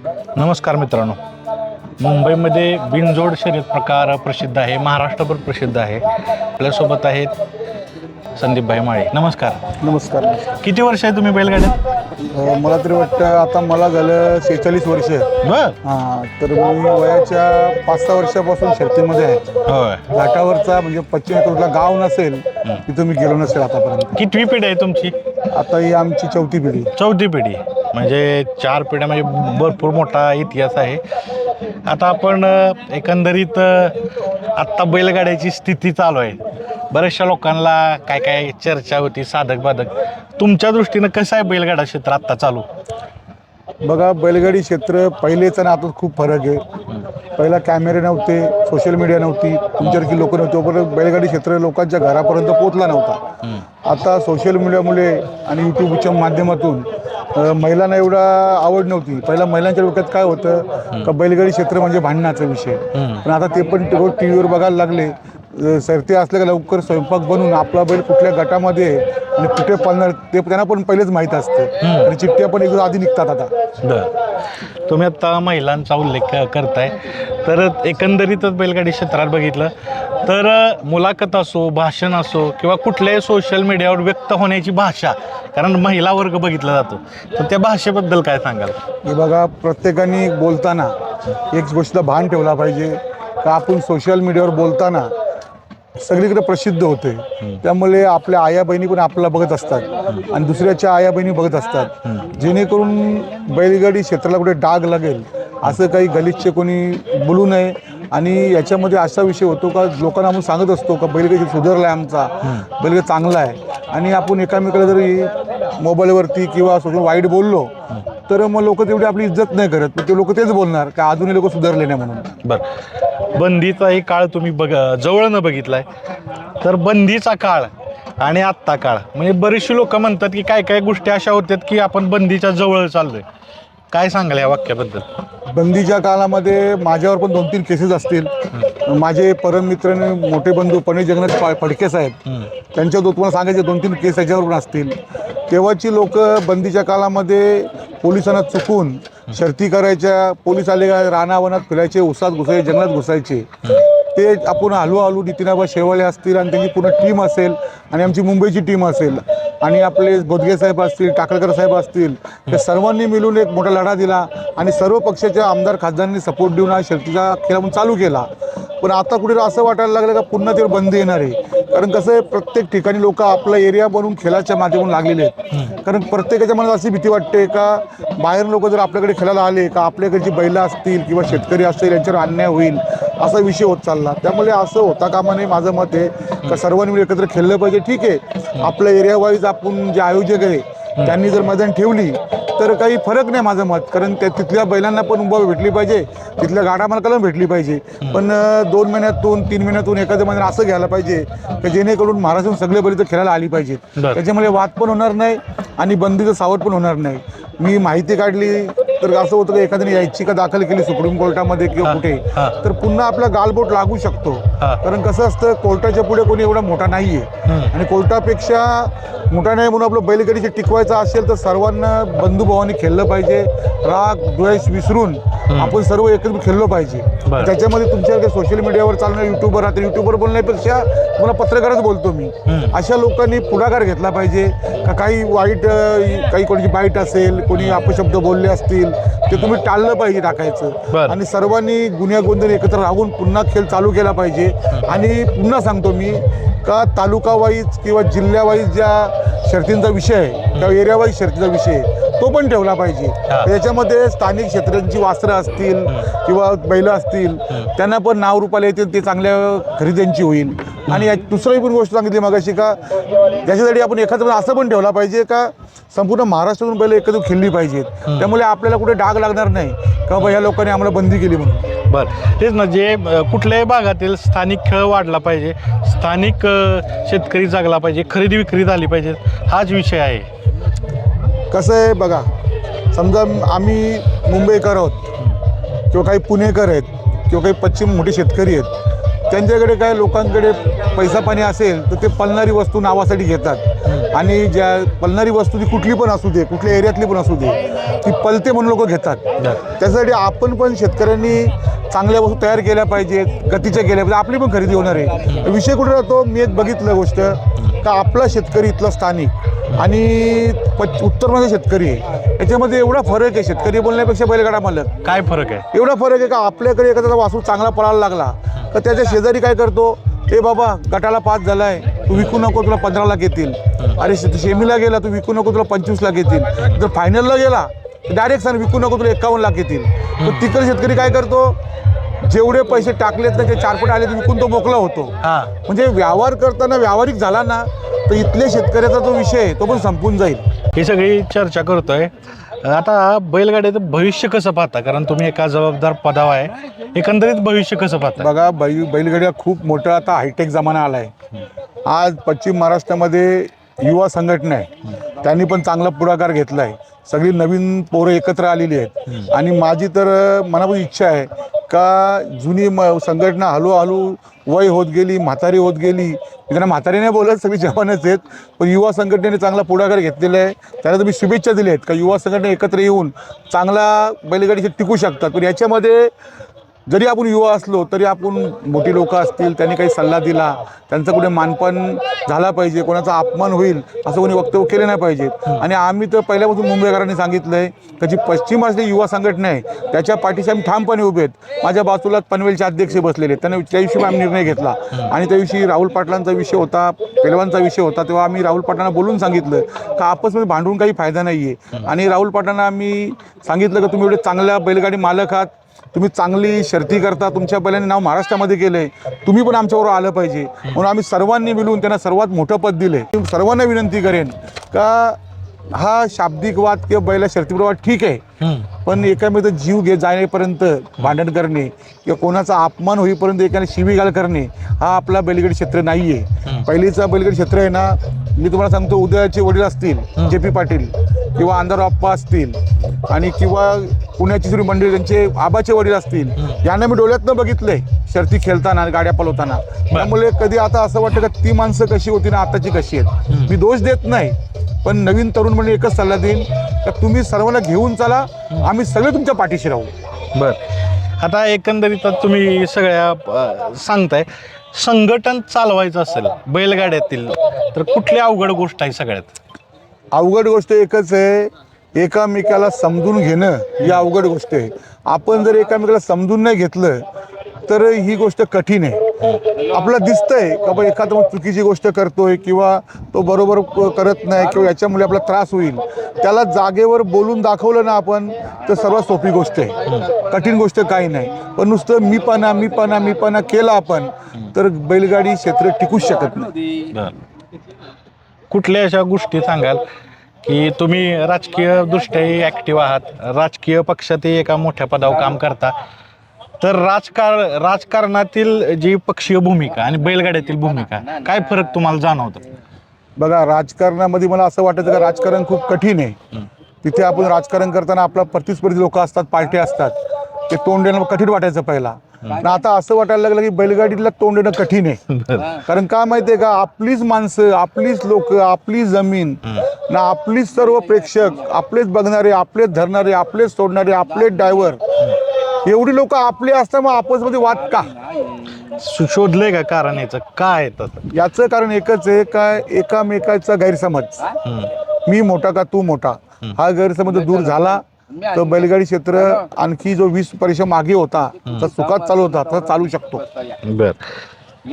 नमस्कार मित्रांनो, मुंबईमध्ये बिनजोड शर्यत प्रकार प्रसिद्ध आहे, महाराष्ट्रभर प्रसिद्ध आहे. आपल्यासोबत आहेत संदीपभाई माळे. नमस्कार. नमस्कार. किती वर्ष आहे तुम्ही बैलगाड्यात? मला तरी वाटतं आता मला झालं 46 वर्ष. बर. हां, तर मी वयाच्या 5-6 वर्षापासून शर्तीमध्ये आहे. होय. घाटावरचा म्हणजे पश्चिम कुठला गाव नसेल तिथं मी गेलो नसेल आतापर्यंत. कितवी पिढी आहे तुमची? आता ही आमची 4थी पिढी. चौथी पिढी. म्हणजे 4 पिढ्या, म्हणजे भरपूर मोठा इतिहास आहे. आता आपण एकंदरीत आत्ता बैलगाड्याची स्थिती चालू आहे. बऱ्याचशा लोकांना काय काय चर्चा होती, साधक बाधक. तुमच्या दृष्टीनं कसं आहे बैलगाडा क्षेत्र आत्ता चालू? बघा, बैलगाडी क्षेत्र पहिलेच आणि आता खूप फरक आहे. पहिला कॅमेरे नव्हते, सोशल मीडिया नव्हती, तुमच्यासारखी लोकं नव्हती, तोपर्यंत बैलगाडी क्षेत्र लोकांच्या घरापर्यंत पोहोचला नव्हता. आता सोशल मीडियामुळे आणि यूट्यूबच्या माध्यमातून महिलांना एवढा आवड नव्हती. पहिला महिलांच्या डोक्यात काय होतं का बैलगाडी क्षेत्र म्हणजे भांडणाचा विषय, पण आता ते पण रोज टी व्हीवर बघायला लागले. सर्ती असल्या का लवकर स्वयंपाक बनवून आपला बैल कुठल्या गटामध्ये आणि कुठे पळणार ते त्यांना पण पहिलेच माहीत असतं आणि चिठ्ठ्या पण एकदा आधी निघतात. आता तुम्ही आता महिलांचा उल्लेख करताय, तर एकंदरीतच बैलगाडी क्षेत्रात बघितलं तर मुलाखत असो, भाषण असो किंवा कुठल्याही सोशल मीडियावर व्यक्त होण्याची भाषा, कारण महिला वर्ग बघितला जातो, तर त्या भाषेबद्दल काय सांगाल? हे बघा, प्रत्येकाने बोलताना एक गोष्टीला भान ठेवला पाहिजे का आपण सोशल मीडियावर बोलताना सगळीकडे प्रसिद्ध होते. त्यामुळे आपल्या आया बहिणी पण आपल्याला बघत असतात आणि दुसऱ्याच्या आया बहिणी बघत असतात. जेणेकरून बैलगाडी क्षेत्राला कुठे डाग लागेल असं काही गलिच्छ कोणी बोलू नये. आणि याच्यामध्ये असा विषय होतो का लोकांना आपण सांगत असतो का बैलगाडी सुधारला आहे, आमचा बैलगाडी चांगला आहे, आणि आपण एकामेकाला जरी मोबाईलवरती किंवा सोशल वाईट बोललो तर मग लोक तेवढी आपली इज्जत नाही करत. ते लोक तेच बोलणार का अजूनही लोक सुधारले नाही म्हणून. बरं, बंदीचाही काळ तुम्ही जवळनं बघितलाय, तर बंदीचा काळ आणि आत्ता काळ, म्हणजे बरीचशी लोक म्हणतात की काय काय गोष्टी अशा होत्यात की आपण बंदीच्या जवळ चाललोय. काय सांगाल या वाक्याबद्दल? बंदीच्या काळामध्ये माझ्यावर पण 2-3 केसेस असतील. माझे परम मित्र आणि मोठे बंधू पणे जगन्नाथ फडके साहेब, त्यांच्या तुम्हाला सांगायचे 2-3 केस याच्यावर पण असतील. तेव्हाची लोक बंदीच्या काळामध्ये पोलिसांना चुकून शर्ती करायच्या, पोलीस आले का रानावनात फिरायचे, उसात घुसायचे, जंगलात घुसायचे. ते आपण हळूहळू नितीनाबा शेवाळे असतील आणि त्यांची पूर्ण टीम असेल आणि आमची मुंबईची टीम असेल आणि आपले गोदगे साहेब असतील, टाकळकर साहेब असतील, त्या सर्वांनी मिळून एक मोठा लढा दिला आणि सर्व पक्षाच्या आमदार खासदारांनी सपोर्ट देऊन हा शर्तीचा खेळ आपण चालू केला. पण आता कुठे असं वाटायला लागलं का पुन्हा ते बंदी येणार आहे. कारण कसं आहे, प्रत्येक ठिकाणी लोक आपला एरिया बनवून खेळाच्या माध्यमातून लागलेले आहेत. कारण प्रत्येकाच्या मनात अशी भीती वाटते का बाहेर लोक जर आपल्याकडे खेळायला आले का आपल्याकडची बैलं असतील किंवा शेतकरी असतील यांच्यावर अन्याय होईल असा विषय होत चालला. त्यामुळे असं होता कामा नये. माझं मत आहे का सर्वांनी मिळून एकत्र खेळलं पाहिजे. ठीक आहे, आपल्या एरिया वाईज आपण जे आयोजक आहे त्यांनी जर मैदान ठेवली तर काही फरक नाही माझं मत. कारण तिथल्या बैलांना पण उभा भेटली पाहिजे, तिथल्या गाडा मालकाला भेटली पाहिजे. पण 2 महिन्यातून 3 महिन्यातून एखादं मैदान असं घ्यायला पाहिजे की जेणेकरून महाराष्ट्रातून सगळे बैल तर खेळायला आली पाहिजेत. त्याच्यामुळे वाद पण होणार नाही आणि बंदीचं सावट पण होणार नाही. मी माहिती काढली तर असं होतं की एखाद्याने याचिका दाखल केली सुप्रीम कोर्टामध्ये किंवा कुठे, तर पुन्हा आपला गालबोट लागू शकतो. कारण कसं असतं, कोर्टाच्या पुढे कोणी एवढा मोठा नाही आहे आणि कोर्टापेक्षा मोठा नाही म्हणून आपलं बैलगाडीचे टिकवायचं असेल तर सर्वांना बंधुभावाने खेळलं पाहिजे. राग द्वेष विसरून आपण सर्व एकत्र खेळलो पाहिजे. त्याच्यामध्ये तुमच्या सोशल मीडियावर चालणार युट्यूबर राहते, युट्यूबर बोलण्यापेक्षा तुम्हाला पत्रकारच बोलतो मी. अशा लोकांनी पुढाकार घेतला पाहिजे का काही वाईट, काही कोणाची बाईट असेल, कोणी अपशब्द बोलले असतील ते तुम्ही टाळलं पाहिजे टाकायचं. आणि सर्वांनी गुन्ह्यागोंदळ एकत्र राहून पुन्हा खेळ चालू केला पाहिजे. आणि पुन्हा सांगतो मी का तालुका वाईज किंवा जिल्ह्या वाईज ज्या शर्तींचा विषय आहे किंवा एरिया वाईज शर्तीचा विषय आहे तो पण ठेवला पाहिजे. त्याच्यामध्ये स्थानिक क्षेत्रांची वासरं असतील किंवा बैलं असतील त्यांना पण नाव रूपाला येतील, ते चांगल्या खरेदींची होईल. आणि दुसरी पण गोष्ट सांगितली मगाशी का त्याच्यासाठी आपण एखादं असं पण ठेवला पाहिजे का संपूर्ण महाराष्ट्रातून बैल एकत्र खेळली पाहिजेत. त्यामुळे आपल्याला कुठे डाग लागणार नाही का बाबा ह्या लोकांनी आम्हाला बंदी केली म्हणून. बरं, तेच ना, जे कुठल्याही भागातील स्थानिक खेळ वाढला पाहिजे, स्थानिक शेतकरी जागला पाहिजे, खरेदी विक्री झाली पाहिजे, हाच विषय आहे. कसं आहे बघा, समजा आम्ही मुंबईकर आहोत किंवा काही पुणेकर आहेत किंवा काही पश्चिम मोठे शेतकरी आहेत, त्यांच्याकडे काय लोकांकडे पैसा पाणी असेल तर ते पळणारी वस्तू नावासाठी घेतात. आणि ज्या पळणारी वस्तू ती कुठली पण असू दे, कुठल्या एरियातली पण असू दे, ती पलते म्हणून लोक घेतात. त्यासाठी आपण पण शेतकऱ्यांनी चांगल्या वस्तू तयार केल्या पाहिजेत, गतीच्या केल्या पाहिजे, आपली पण खरेदी होणार आहे. विषय कुठे राहतो, मी एक बघितलं गोष्ट का आपला शेतकरी इथला स्थानिक आणि उत्तरमध्ये शेतकरी आहे, याच्यामध्ये एवढा फरक आहे. शेतकरी बोलण्यापेक्षा बैलगाडा मालक, काय फरक आहे? एवढा फरक आहे का आपल्याकडे एखादा वासरू चांगला पळायला लागला तर त्याच्या शेजारी काय करतो, ए बाबा गटाला 5 झालाय, तू विकू नको, तुला 15 लाख येतील. अरे शेमीला गेला, तू विकू नको, तुला 25 लाख येतील. जर फायनलला गेला डायरेक्ट सांग विकू नको, तुला 51 लाख येतील. तर तिकडे शेतकरी काय करतो, जेवढे पैसे टाकलेत ना ते 4 पट आले, विकून तो मोकळा होतो. म्हणजे व्यवहार करताना व्यावहारिक झाला ना तर इथले शेतकऱ्याचा जो विषय आहे तो पण संपून जाईल. ही सगळी चर्चा करतोय. आता बैलगाड्याचं भविष्य कसं पाहता? कारण तुम्ही एका जबाबदार पदावर आहे, एकंदरीत भविष्य कसं पाहता? बघा, बैलगाड्या खूप मोठा आता हायटेक जमाना आला आहे. आज पश्चिम महाराष्ट्रामध्ये युवा संघटना आहे, त्यांनी पण चांगला पुढाकार घेतला आहे. सगळी नवीन पोरं एकत्र आलेली आहेत आणि माझी तर मनापासून इच्छा आहे का जुनी संघटना हळूहळू वय होत गेली, म्हातारी होत गेली. मी त्यांना म्हातारी नाही बोलत, सगळी जवानच आहेत, पण युवा संघटनेने चांगला पुढाकार घेतलेला आहे. त्याला तुम्ही शुभेच्छा दिल्या आहेत का युवा संघटना एकत्र येऊन चांगला बैलगाडीचे टिकू शकतात. पण याच्यामध्ये जरी आपण युवा असलो तरी आपण मोठी लोक असतील, त्यांनी काही सल्ला दिला, त्यांचं कुठे मानपान झाला पाहिजे, कोणाचा अपमान होईल असं कोणी वक्तव्य केले नाही पाहिजे. आणि आम्ही तर पहिल्यापासून मुंबईकरांनी सांगितलं आहे त्याची पश्चिम महाराष्ट्र युवा संघटना आहे, त्याच्या पाठीशी आम्ही ठामपणे उभे आहेत. माझ्या बाजूला पनवेलचे अध्यक्ष बसलेले, त्यांना त्या दिवशी आम्ही निर्णय घेतला आणि त्या दिवशी राहुल पाटलांचा विषय होता, पेलवानचा विषय होता, तेव्हा आम्ही राहुल पाटलांना बोलून सांगितलं का आपसमध्ये भांडून काही फायदा नाही आहे. आणि राहुल पाटलांना आम्ही सांगितलं की तुम्ही एवढे चांगल्या बैलगाडी मालक आहात, तुम्ही चांगली शर्ती करता, तुमच्या बैलांनी नाव महाराष्ट्रामध्ये केलं आहे, तुम्ही पण आमच्याबरोबर आलं पाहिजे. म्हणून आम्ही सर्वांनी मिळून त्यांना सर्वात मोठं पद दिले. सर्वांना विनंती करेन का हा शाब्दिक वाद किंवा बैला शर्तीप्रवाद ठीक आहे, पण एकामेकाचा जीव जाण्यापर्यंत भांडण करणे किंवा कोणाचा अपमान होईपर्यंत एकाने शिवीगाळ करणे हा आपला बैलगाडी क्षेत्र नाही आहे. पहिलीचा बैलगाडी क्षेत्र आहे ना, मी तुम्हाला सांगतो, उदयाचे वडील असतील JP पाटील किंवा अंधार आप्पा असतील आणि किंवा पुण्याची जुरी मंडळी त्यांचे आबाचे वडील असतील, यांना मी डोळ्यातनं बघितलंय शर्ती खेळताना, गाड्या पळवताना. त्यामुळे कधी आता असं वाटतं का ती माणसं कशी होती ना आताची कशी आहेत. मी दोष देत नाही, पण नवीन तरुण म्हणजे एकच सल्ला देईन का तुम्ही सर्वांना घेऊन चला, आम्ही सगळे तुमच्या पाठीशी राहू. बर, आता एकंदरीत तुम्ही सगळ्या सांगताय, संघटन चालवायचं असेल बैलगाड्यातील तर कुठली अवघड गोष्ट आहे? सगळ्यात अवघड गोष्ट एकच आहे, एकामेकाला समजून घेणं ही अवघड गोष्ट आहे. आपण जर एकामेकाला समजून नाही घेतलं तर ही गोष्ट कठीण आहे. आपलं दिसतंय का बा एखादा चुकीची गोष्ट करतोय किंवा तो बरोबर करत नाही किंवा याच्यामुळे आपला त्रास होईल, त्याला जागेवर बोलून दाखवलं ना आपण तर सर्वात सोपी गोष्ट आहे, कठीण गोष्ट काही नाही. पण नुसतं मीपणा केला आपण तर बैलगाडी क्षेत्र टिकूच शकत नाही. कुठल्या अशा गोष्टी सांगाल की तुम्ही राजकीय दृष्ट्याही ॲक्टिव्ह आहात, राजकीय पक्षातही एका मोठ्या पदावर काम करता, तर राजकारणातील जी पक्षीय भूमिका आणि बैलगाड्यातील भूमिका काय फरक तुम्हाला जाणवतो? बघा, राजकारणामध्ये मला असं वाटतं का राजकारण खूप कठीण आहे. तिथे आपण राजकारण करताना आपला प्रतिस्पर्धी लोक असतात, पार्ट्या असतात, ते तोंड देणं कठीण वाटायचं पहिला. आता असं वाटायला लागलं की बैलगाडीला तोंड देणं कठीण आहे. कारण का माहिती आहे का, आपलीच माणसं, आपलीच लोक, आपली जमीन ना, आपलीच सर्व प्रेक्षक, आपलेच बघणारे, आपलेच धरणारे, आपलेच सोडणारे, आपलेच ड्रायव्हर, एवढी लोक आपले असतात, मग आपसमध्ये वाद का? शोधलंय का कारण? याचं काय येतं? याचं कारण एकच आहे का एकामेकाचा गैरसमज, मी मोठा का तू मोठा, हा गैरसमज दूर झाला तर बैलगाडी क्षेत्र आणखी जो 20 वर्ष मागे होता तर सुखात चालू होता तर चालू शकतो. बर,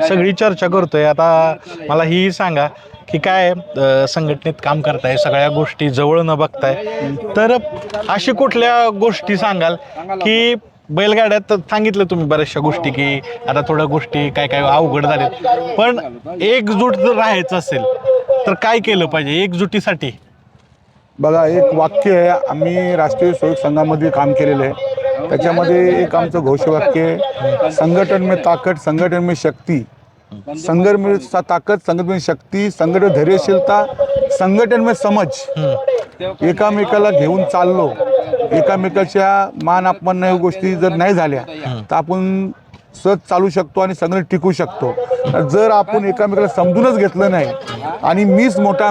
सगळी चर्चा करतोय, आता मला ही सांगा की काय संघटनेत काम करताय, सगळ्या गोष्टी जवळ न बघताय, तर अशी कुठल्या गोष्टी सांगाल की बैलगाड्यात सांगितलं तुम्ही बऱ्याचशा गोष्टी की आता थोड्या गोष्टी काय काय अवघड झाल्यात, पण एकजूट जर राहायचं असेल तर काय केलं पाहिजे एकजुटीसाठी? बघा, एक वाक्य आहे, आम्ही राष्ट्रीय स्वयंसेवक संघामध्ये काम केलेलं आहे, त्याच्यामध्ये एक आमचं घोषवाक्य आहे, संघटन में ताकत, संघटन में शक्ती, संघटन में ताकत, संघटन में शक्ती, संघटन धैर्यशीलता, संघटन में समज. एकामेकाला घेऊन चाललो, एकामेकाच्या मान अपमान या गोष्टी जर नाही झाल्या तर आपण सहज चालू शकतो आणि संघटन टिकू शकतो. जर आपण एकामेकाला समजूनच घेतलं नाही आणि मीच मोठा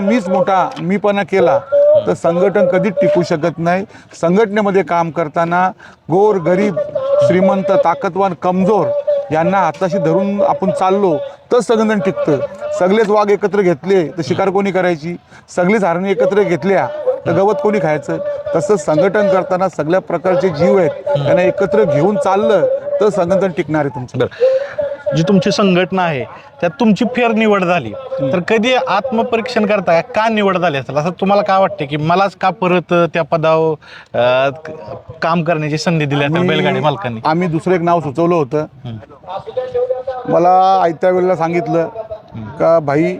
मीपणा केला तर संघटन कधीच टिकू शकत नाही. संघटनेमध्ये काम करताना गोर गरीब श्रीमंत ताकदवान कमजोर यांना हाताशी धरून आपण चाललो तर संघटन टिकतं. सगळेच वाघ एकत्र घेतले तर शिकार कोणी करायची, सगळीच हरणे एकत्र घेतल्या तर गवत कोणी खायचं. तसं संघटन करताना सगळ्या प्रकारचे जीव आहेत त्यांना एकत्र घेऊन चाललं तर संघटन टिकणार आहे तुमचं. जी तुमची संघटना आहे त्यात तुमची फेर निवड झाली तर कधी आत्मपरीक्षण करताय का निवड झाली असेल असं तुम्हाला काय वाटते की मलाच का परत त्या पदावर काम करण्याची संधी दिली असेल बैलगाडी मालकांनी? आम्ही दुसरं एक नाव सुचवलं होतं. मला आयत्या वेळेला सांगितलं का भाई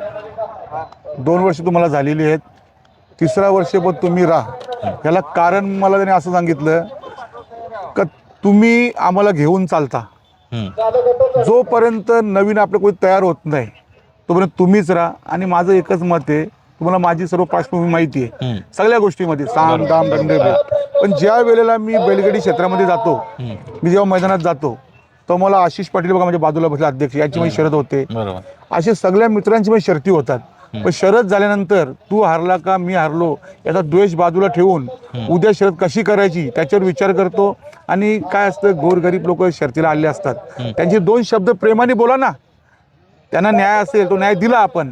2 वर्ष तुम्हाला झालेली आहेत, 3रा वर्ष पण तुम्ही राहा. याला कारण मला त्याने असं सांगितलं का तुम्ही आम्हाला घेऊन चालता, जोपर्यंत नवीन आपलं कोणी तयार होत नाही तोपर्यंत तुम्हीच राहा. आणि माझं एकच मत आहे, तुम्हाला माझी सर्व पार्श्वभूमी माहिती आहे सगळ्या गोष्टीमध्ये, साम दाम दंडभेद. पण ज्या वेळेला मी बैलगाडी क्षेत्रामध्ये जातो, मी जेव्हा मैदानात जातो तर मला आशिष पाटील बघा माझ्या बाजूला बसले अध्यक्ष, यांची माझी शर्यत होते. असे सगळ्या मित्रांची माझी शर्ती होतात. पण शर्यत झाल्यानंतर तू हारला का मी हारलो याचा द्वेष बाजूला ठेवून उद्या शर्यत कशी करायची त्याच्यावर विचार करतो. आणि काय असतं, गोरगरीब लोक शर्तीला आलेले असतात, त्यांचे 2 शब्द प्रेमाने बोला ना, त्यांना न्याय असेल तो न्याय दिला आपण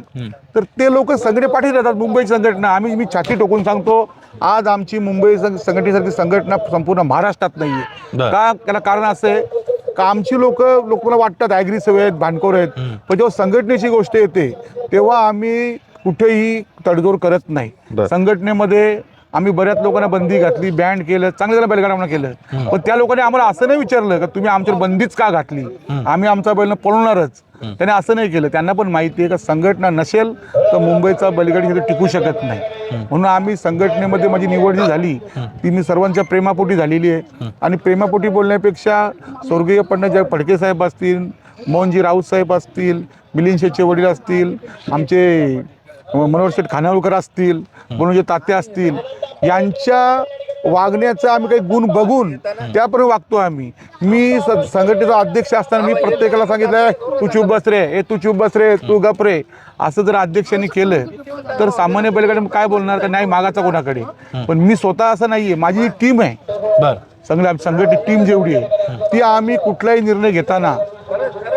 तर ते लोक सगळे पाठीत राहतात. मुंबई संघटना मी छाती टोकून सांगतो, आज आमची मुंबई संघटनेसारखी संघटना संपूर्ण महाराष्ट्रात नाहीये. का? त्याला कारण असं आहे का आमची लोकांना वाटतात ॲग्रेसिव्ह आहेत, भांडखोर आहेत, पण जेव्हा संघटनेची गोष्ट येते तेव्हा आम्ही कुठेही तडजोड करत नाही. संघटनेमध्ये आम्ही बऱ्याच लोकांना बंदी घातली, बँड केलं, चांगलं जरा बैलगाडा केलं. पण त्या लोकांनी आम्हाला असं नाही विचारलं का तुम्ही आमच्यावर बंदीच का घातली, आम्ही आमचा बैल पळवणारच. त्याने असं नाही केलं. त्यांना पण माहिती आहे का संघटना नसेल तर मुंबईचा बैलगाडी क्षेत्र टिकू शकत नाही. म्हणून आम्ही संघटनेमध्ये माझी निवड जी झाली ती मी सर्वांच्या प्रेमापोटी झालेली आहे. आणि प्रेमापोटी बोलण्यापेक्षा स्वर्गीय पंडित फडके साहेब असतील, मोहनजी राऊत साहेब असतील, मिलिंद शेठचे वडील असतील, आमचे मनोहर शेठ खानावळकर असतील, बनोजी तात्या असतील, यांच्या वागण्याचा आम्ही काही गुण बघून त्याप्रमाणे वागतो आम्ही. मी संघटनेचा अध्यक्ष असताना मी प्रत्येकाला सांगितलं तू चुप बस रे, तू चुप बस रे, तू गप रे. असं जर अध्यक्षांनी केलं तर सामान्य बैलगाडी काय बोलणार का नाही मागाचा कोणाकडे. पण मी स्वतः असं नाहीये, माझी टीम आहे, संघटित टीम जेवढी आहे ती आम्ही कुठलाही निर्णय घेताना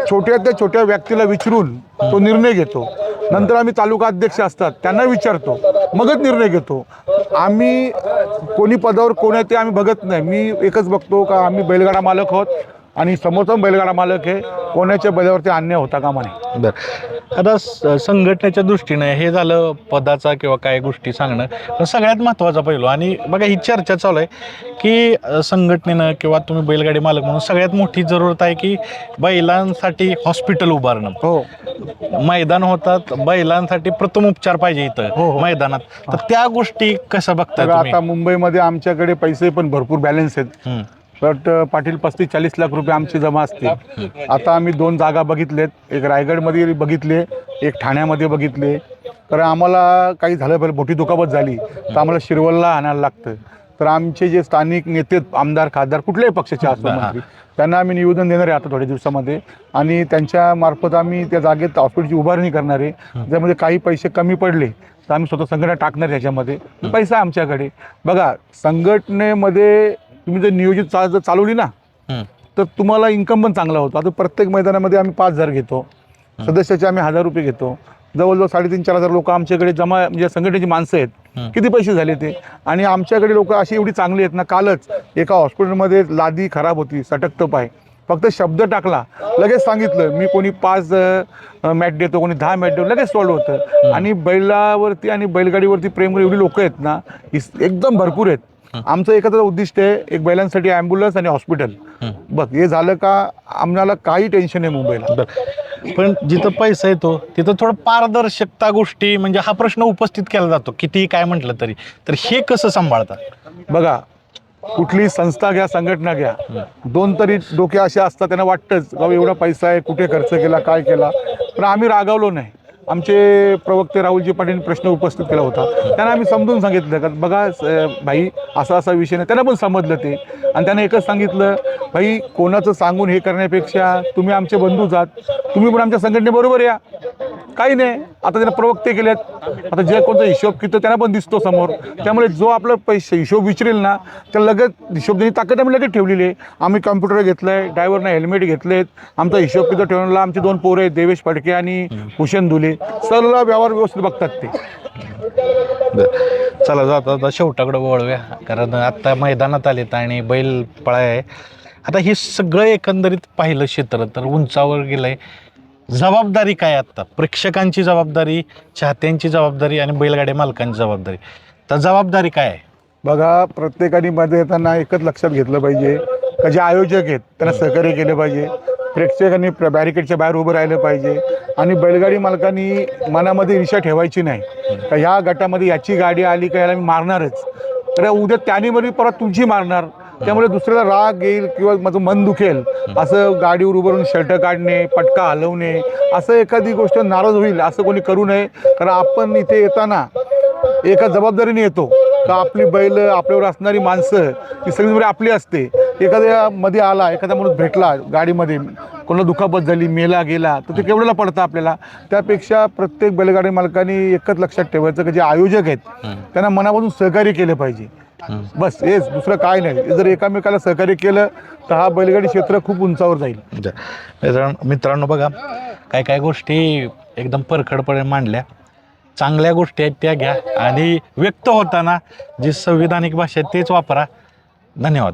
छोट्यातल्या छोट्या व्यक्तीला विचारून तो निर्णय घेतो. नंतर आम्ही तालुका अध्यक्ष असतात त्यांना विचारतो, मगच निर्णय घेतो. आम्ही कोणी पदावर कोण आहे ते आम्ही बघत नाही. मी एकच बघतो का आम्ही बैलगाडा मालक आहोत आणि समोरचा बैलगाडा मालक आहे, कोणाच्या बैलावरती अन्याय होता कामा नये. बरं, आता संघटनेच्या दृष्टीनं हे झालं पदाचा किंवा काही गोष्टी सांगणं, पण सगळ्यात महत्त्वाचा पैलू आणि बघा ही चर्चा चालू आहे की संघटनेनं किंवा तुम्ही बैलगाडी मालक म्हणून सगळ्यात मोठी जरूरत आहे की बैलांसाठी हॉस्पिटल उभारणं. हो, मैदान होतात, बैलांसाठी प्रथम उपचार पाहिजे इथं मैदानात. तर त्या गोष्टी कसं बघताय तुम्ही? आता मुंबईमध्ये आमच्याकडे पैसे पण भरपूर बॅलन्स आहेत. बट पाटील 35-40 लाख रुपये आमचे जमा असतील. आता आम्ही 2 जागा बघितलेत, एक रायगडमध्ये बघितले, एक ठाण्यामध्ये बघितले. कारण आम्हाला काही झालं, मोठी दुखापत झाली तर आम्हाला शिरवलला आणायला लागतं. तर आमचे जे स्थानिक नेते, आमदार खासदार कुठल्याही पक्षाचे असो मंत्री, त्यांना आम्ही निवेदन देणार आहे आता थोड्या दिवसामध्ये. आणि त्यांच्या मार्फत आम्ही त्या जागेत हॉस्पिटलची उभारणी करणार आहे. त्यामध्ये काही पैसे कमी पडले तर आम्ही स्वतः संघटना टाकणार त्याच्यामध्ये. पैसा आमच्याकडे बघा, संघटनेमध्ये तुम्ही जर नियोजित जर चालवली ना तर तुम्हाला इन्कम पण चांगला होतो. आता प्रत्येक मैदानामध्ये आम्ही 5,000 घेतो, सदस्याचे आम्ही 1,000 रुपये घेतो. जवळजवळ 3,500-4,000 लोक आमच्याकडे जमा, म्हणजे संघटनेची माणसं आहेत. किती पैसे झाले ते. आणि आमच्याकडे लोक अशी एवढी चांगली आहेत ना, कालच एका हॉस्पिटलमध्ये लादी खराब होती, सटकत पाय, फक्त शब्द टाकला लगेच सांगितलं मी कोणी 5 मॅट देतो, कोणी 10 मॅट देतो, लगेच सॉल्व होतं. आणि बैलावरती आणि बैलगाडीवरती प्रेम एवढी लोक आहेत ना, एकदम भरपूर आहेत. आमचं एकच उद्दिष्ट आहे, एक बैलांसाठी ॲम्ब्युलन्स आणि हॉस्पिटल. बघ हे झालं का आम्हाला काही टेन्शन नाही मुंबईला. पण जिथं पैसा येतो तिथं थोडं पारदर्शकता गोष्टी, म्हणजे हा प्रश्न उपस्थित केला जातो किती काय म्हटलं तरी. तर हे कसं सांभाळतात? बघा, कुठली संस्था घ्या, संघटना घ्या, 2 तरी डोके असे असतात, त्यांना वाटतंच बाबा एवढा पैसा आहे, कुठे खर्च केला, काय केला. पण आम्ही रागावलो नाही. आमचे प्रवक्ते राहुलजी पाटील प्रश्न उपस्थित केला होता, त्यांना आम्ही समजून सांगितलं का बघा भाई असा असा विषय नाही. त्यांना पण समजलं ते. आणि त्यांना एकच सांगितलं, भाई कोणाचं सांगून हे करण्यापेक्षा तुम्ही आमचे बंधूच आहात, तुम्ही पण आमच्या संघटनेबरोबर या. काही नाही. आता त्यांना प्रवक्ते केलेत, आता जे कोणता हिशोब किती त्यांना पण दिसतो समोर. त्यामुळे जो आपलं पैसे हिशोब विचारेल ना त्याला लगेच हिशोब त्यांनी ताकद आम्ही लगेच ठेवलेली आहे. आम्ही कॉम्प्युटर घेतलंय, ड्रायव्हरनं हेल्मेट घेतलेत, आमचा हिशोब किती ठेवला. आमचे 2 पोरं आहेत, देवेश फडके आणि भूषण धुले, सर्व व्यवहार व्यवस्थित बघतात ते. चला जाता आता शेवटाकडे वळूया, कारण आत्ता मैदानात आलेत आणि बैल पळाय आहे. आता हे सगळं एकंदरीत पाहिलं क्षेत्र तर उंचावर गेलंय. जबाबदारी काय आत्ता? प्रेक्षकांची जबाबदारी, चाहत्यांची जबाबदारी आणि बैलगाडी मालकांची जबाबदारी. तर जबाबदारी काय आहे? बघा, प्रत्येकाने मध्ये येताना एकच लक्षात घेतलं पाहिजे का जे आयोजक आहेत त्यांना सहकार्य केलं पाहिजे. प्रेक्षकांनी बॅरिकेडच्या बाहेर उभं राहिलं पाहिजे आणि बैलगाडी मालकांनी मनामध्ये ईर्ष्या ठेवायची नाही का ह्या गटामध्ये याची गाडी आली का याला मी मारणारच, तर उद्या त्याने मध्ये परत तुमची मारणार. त्यामुळे दुसऱ्याला राग येईल किंवा माझं मन दुखेल असं गाडीवर उभं राहून शर्ट काढणे, पटका हलवणे, असं एखादी गोष्ट नाराज होईल असं कोणी करू नये. कारण आपण इथे येताना एका जबाबदारीने येतो का आपली बैल, आपल्यावर असणारी माणसं ही सगळी आपली असते. एखाद्या मध्ये आला, एखादा माणूस भेटला गाडीमध्ये, कोणाला दुखापत झाली, मेला गेला, तर ते केवढ्याला पडतं आपल्याला. त्यापेक्षा प्रत्येक बैलगाडी मालकांनी एकच लक्षात ठेवायचं की जे आयोजक आहेत त्यांना मनापासून सहकार्य केलं पाहिजे. बस हेच, दुसरं काय नाही. जर एकामेकाला सहकार्य केलं तर हा बैलगाडी क्षेत्र खूप उंचावर जाईल. मित्रांनो बघा, काय काय गोष्टी एकदम परखडपणे मांडल्या. चांगल्या गोष्टी आहेत त्या घ्या आणि व्यक्त होताना जी संविधानिक भाषा आहे तेच वापरा. धन्यवाद.